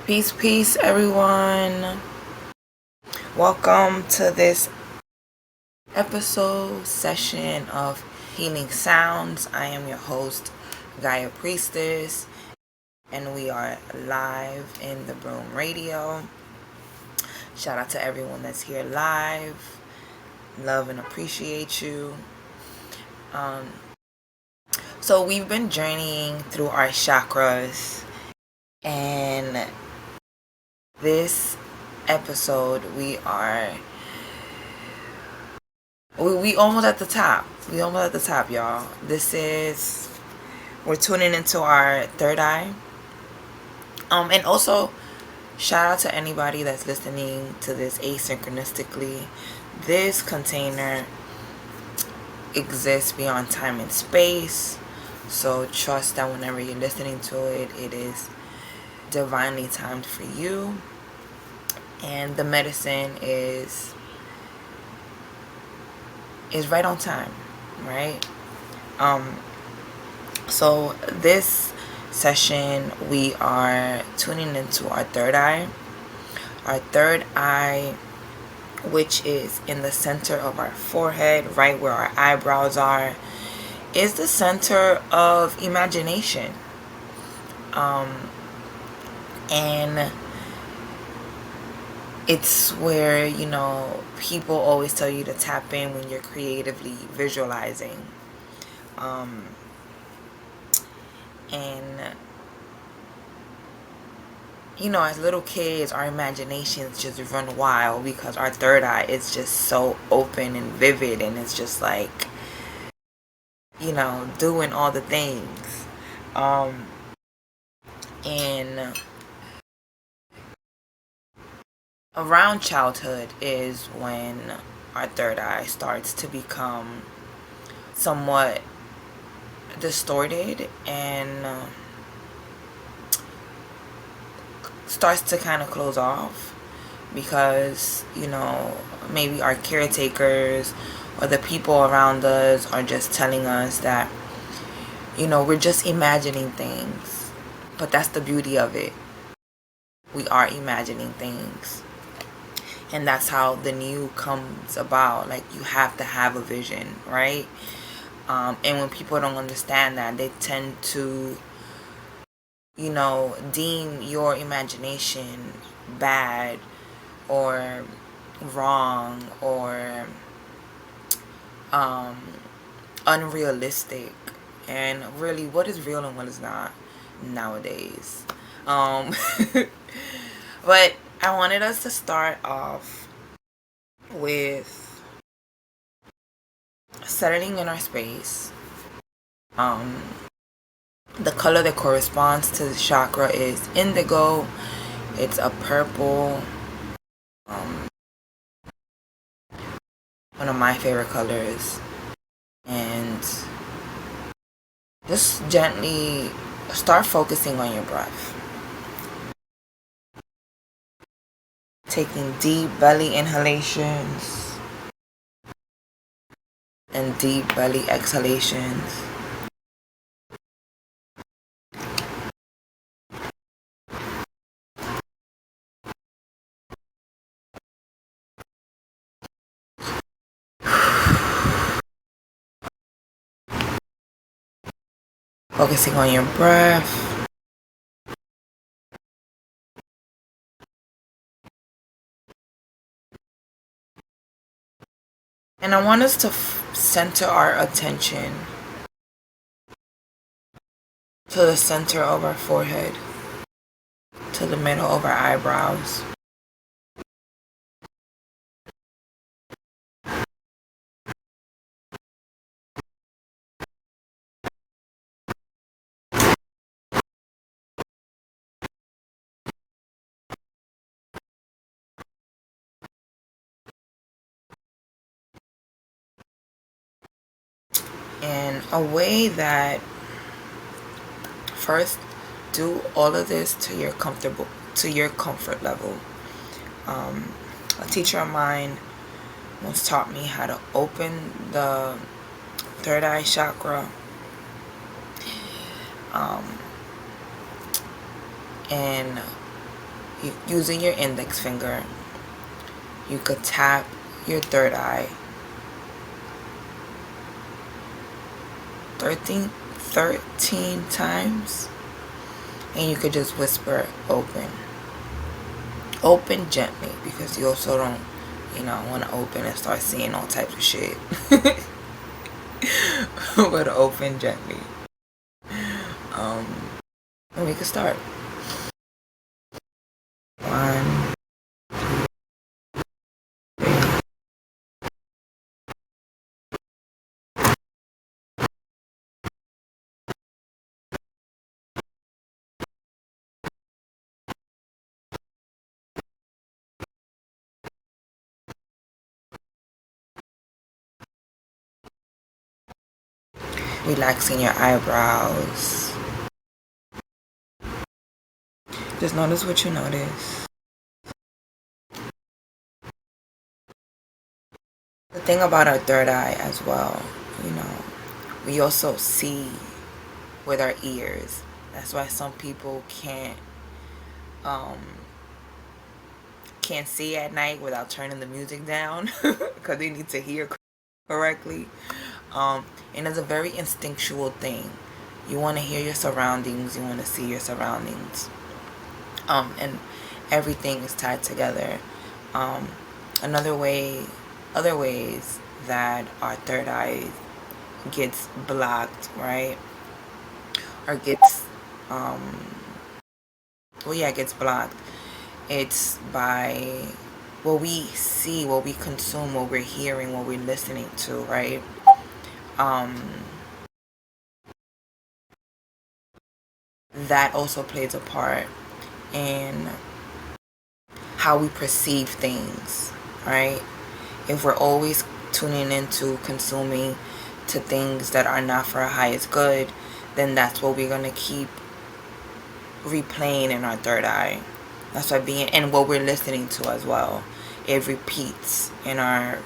Peace, everyone. Welcome to this episode session of Healing Sounds. I am your host, Gaea Priestess, and we are live in the Broom Radio. Shout out to everyone that's here live. Love and appreciate you. So we've been journeying through our chakras, and this episode we almost at the top. We almost at the top, y'all. We're tuning into our third eye. And also shout out to anybody that's listening to this asynchronistically. This container exists beyond time and space. So trust that whenever you're listening to it, it is divinely timed for you. And the medicine is right on time, right? So this session we are tuning into our third eye. Our third eye, which is in the center of our forehead, right where our eyebrows are, is the center of imagination. And it's where, people always tell you to tap in when you're creatively visualizing. And, as little kids, our imaginations just run wild because our third eye is just so open and vivid, and it's just like, doing all the things. And around childhood is when our third eye starts to become somewhat distorted and starts to kind of close off because, maybe our caretakers or the people around us are just telling us that, we're just imagining things. But that's the beauty of it. We are imagining things. And that's how the new comes about. Like, you have to have a vision, right? And when people don't understand that, they tend to, deem your imagination bad or wrong or unrealistic. And really, what is real and what is not nowadays? But I wanted us to start off with settling in our space. The color that corresponds to the chakra is indigo. It's a purple. One of my favorite colors. And just gently start focusing on your breath. Taking deep belly inhalations and deep belly exhalations. Focusing on your breath. And I want us to center our attention to the center of our forehead, to the middle of our eyebrows. And a way that first do all of this to your comfort level. A teacher of mine once taught me how to open the third eye chakra, and using your index finger, you could tap your third eye 13 times, and you could just whisper open. Open gently, because you also don't, want to open and start seeing all types of shit. But open gently. And we can start. 1, relaxing your eyebrows. Just notice what you notice. The thing about our third eye as well, we also see with our ears. That's why some people um can't see at night without turning the music down because they need to hear correctly. And it's a very instinctual thing. You want to hear your surroundings, you want to see your surroundings. And everything is tied together. Another way, other ways that our third eye gets blocked, right? Or gets, gets blocked. It's by what we see, what we consume, what we're hearing, what we're listening to, right? That also plays a part in how we perceive things, right? If we're always tuning into consuming to things that are not for our highest good, then that's what we're gonna keep replaying in our third eye. That's why and what we're listening to as well, it repeats in our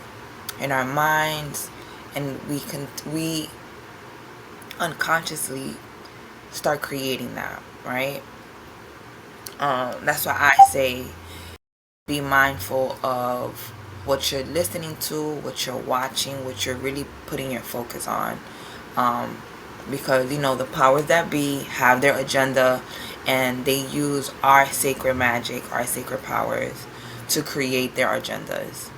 minds, and we unconsciously start creating that, right? That's why I say be mindful of what you're listening to, what you're watching, what you're really putting your focus on. Because the powers that be have their agenda, and they use our sacred magic, our sacred powers to create their agendas.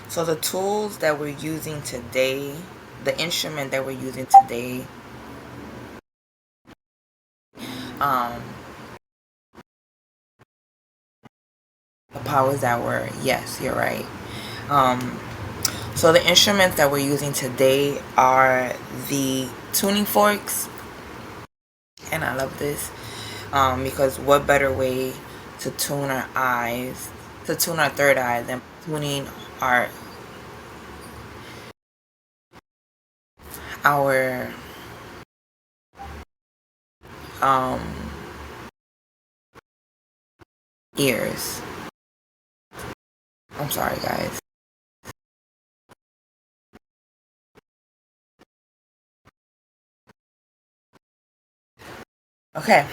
So the tools that we're using today, the instrument that we're using today, the powers that were, yes, you're right. So the instruments that we're using today are the tuning forks, and I love this because what better way to tune our eyes, to tune our third eye, than tuning our um ears. I'm sorry, guys. Okay,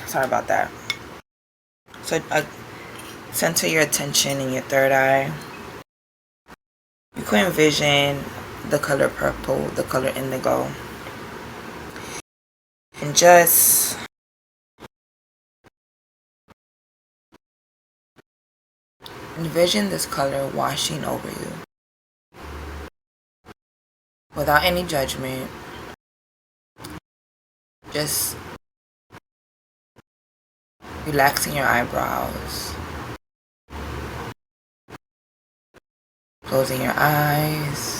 sorry about that. So center your attention in your third eye. You can envision the color purple, the color indigo, and just envision this color washing over you without any judgment. Just relaxing your eyebrows, closing your eyes.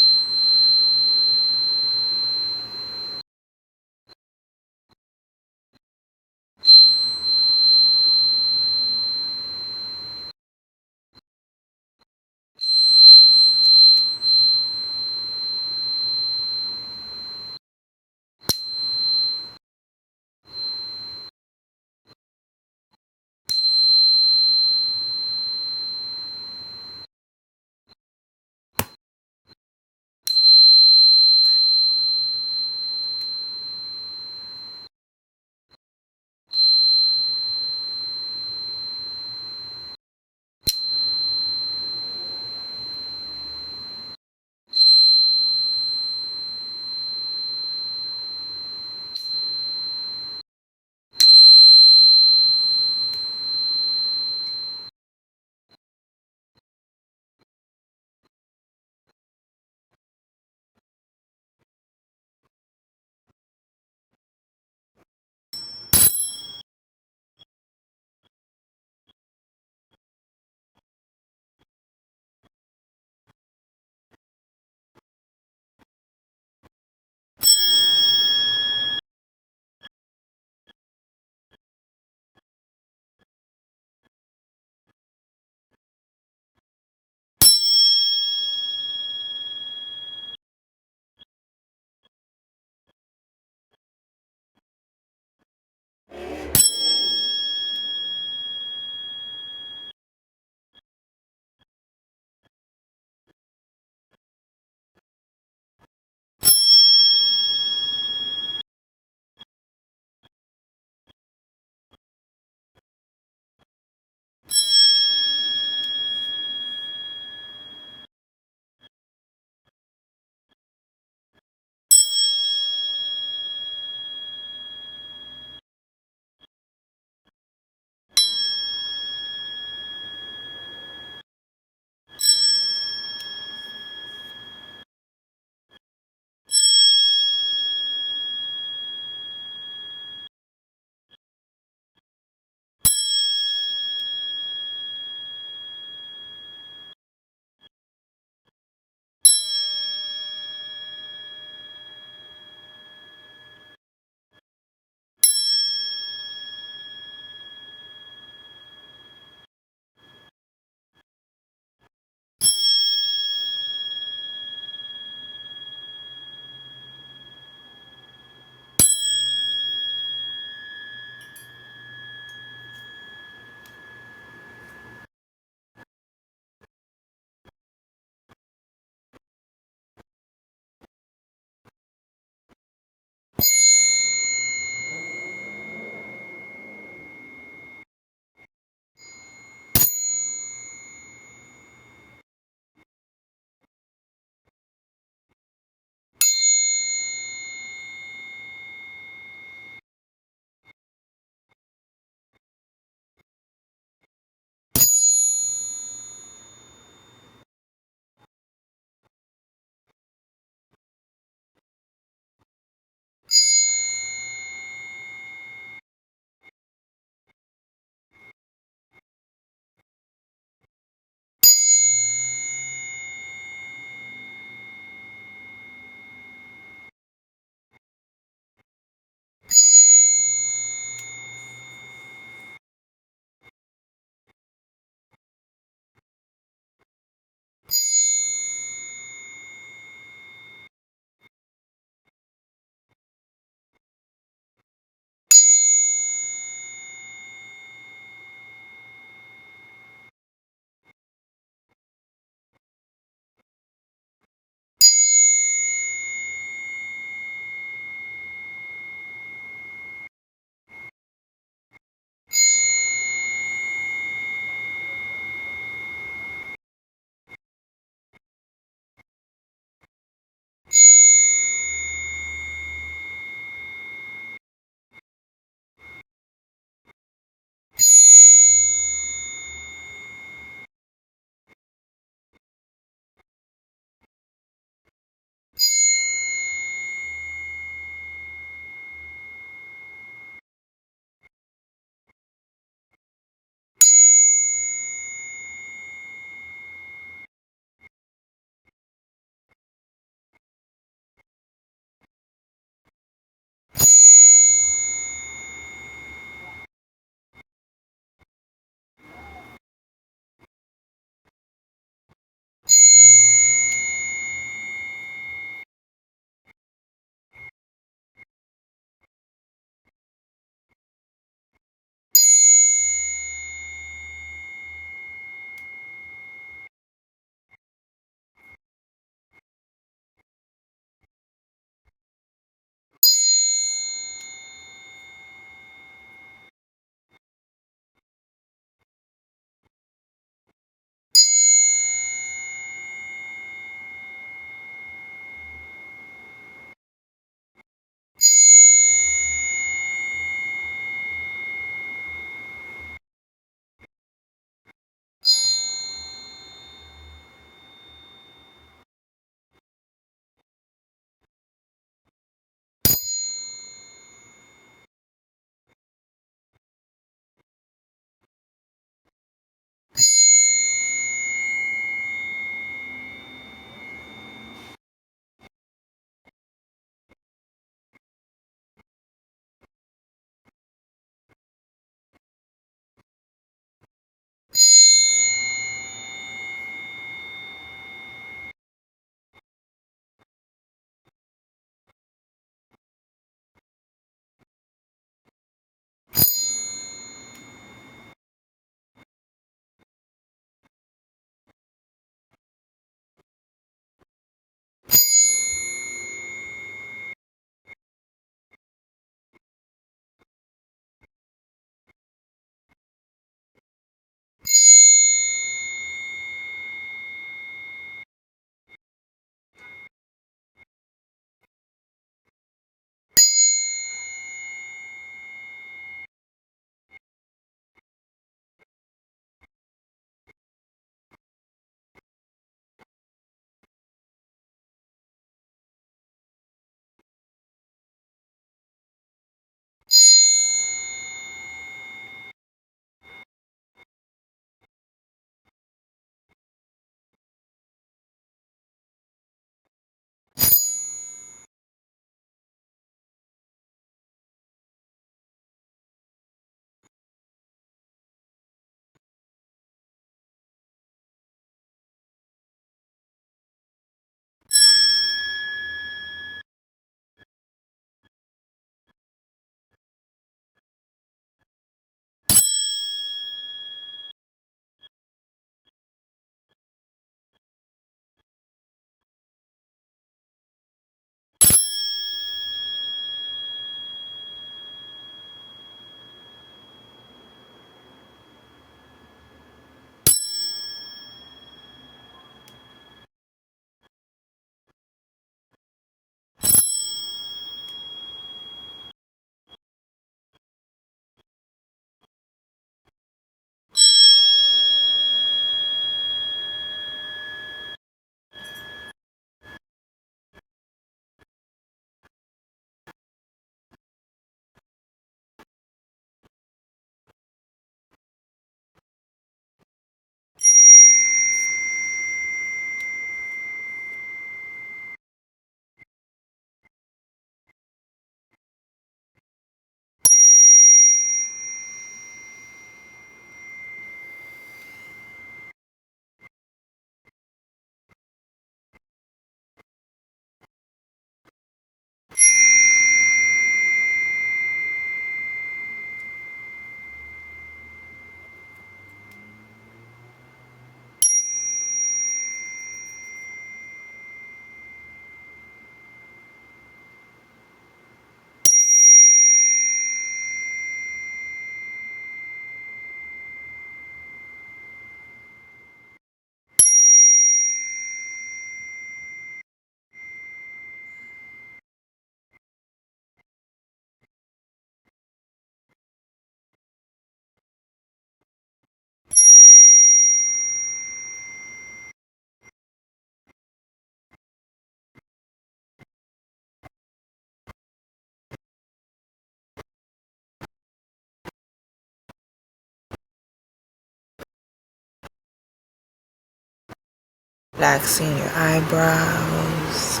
Relaxing your eyebrows.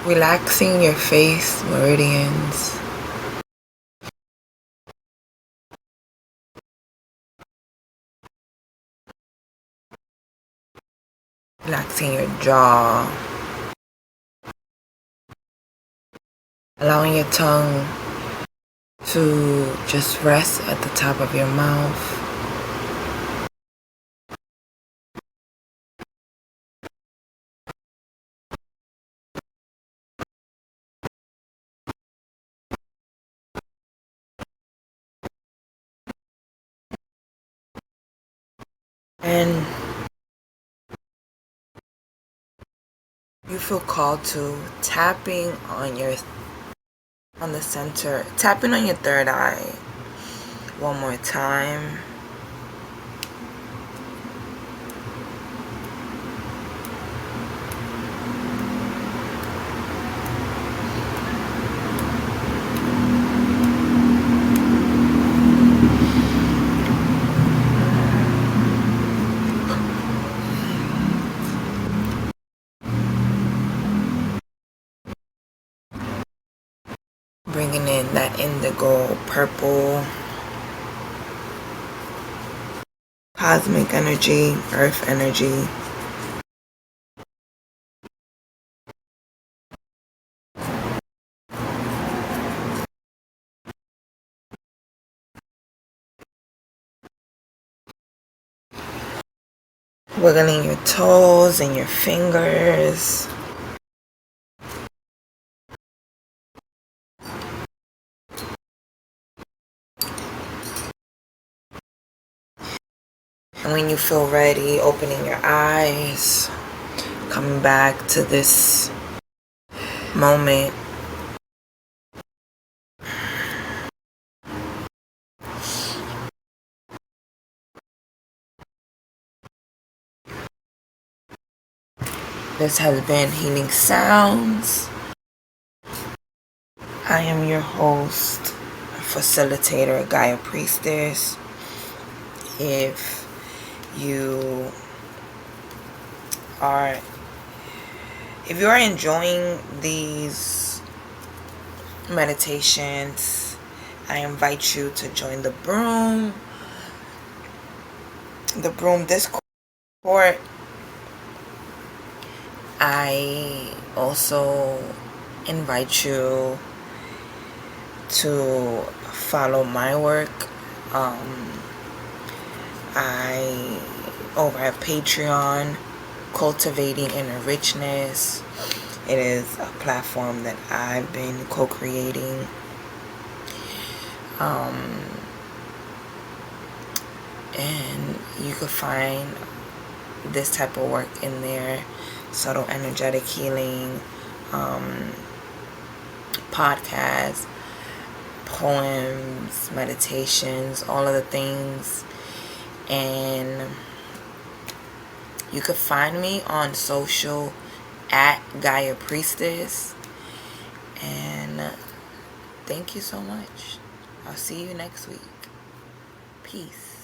Relaxing your face meridians. Relaxing your jaw. Allowing your tongue to just rest at the top of your mouth. And you feel called to tapping on the center, tapping on your third eye one more time. Bringing in that indigo, purple, cosmic energy, earth energy. Wiggling your toes and your fingers. And when you feel ready, opening your eyes, coming back to this moment. This has been Healing Sounds. I am your host, facilitator, Gaea Priestess. If you are enjoying these meditations, I invite you to join the Broom Discord. I also invite you to follow my work. I over at Patreon, Cultivating Inner Richness. It is a platform that I've been co-creating. And you could find this type of work in there: subtle energetic healing, podcasts, poems, meditations, all of the things. And you could find me on social at Gaea Priestess. And thank you so much. I'll see you next week. Peace.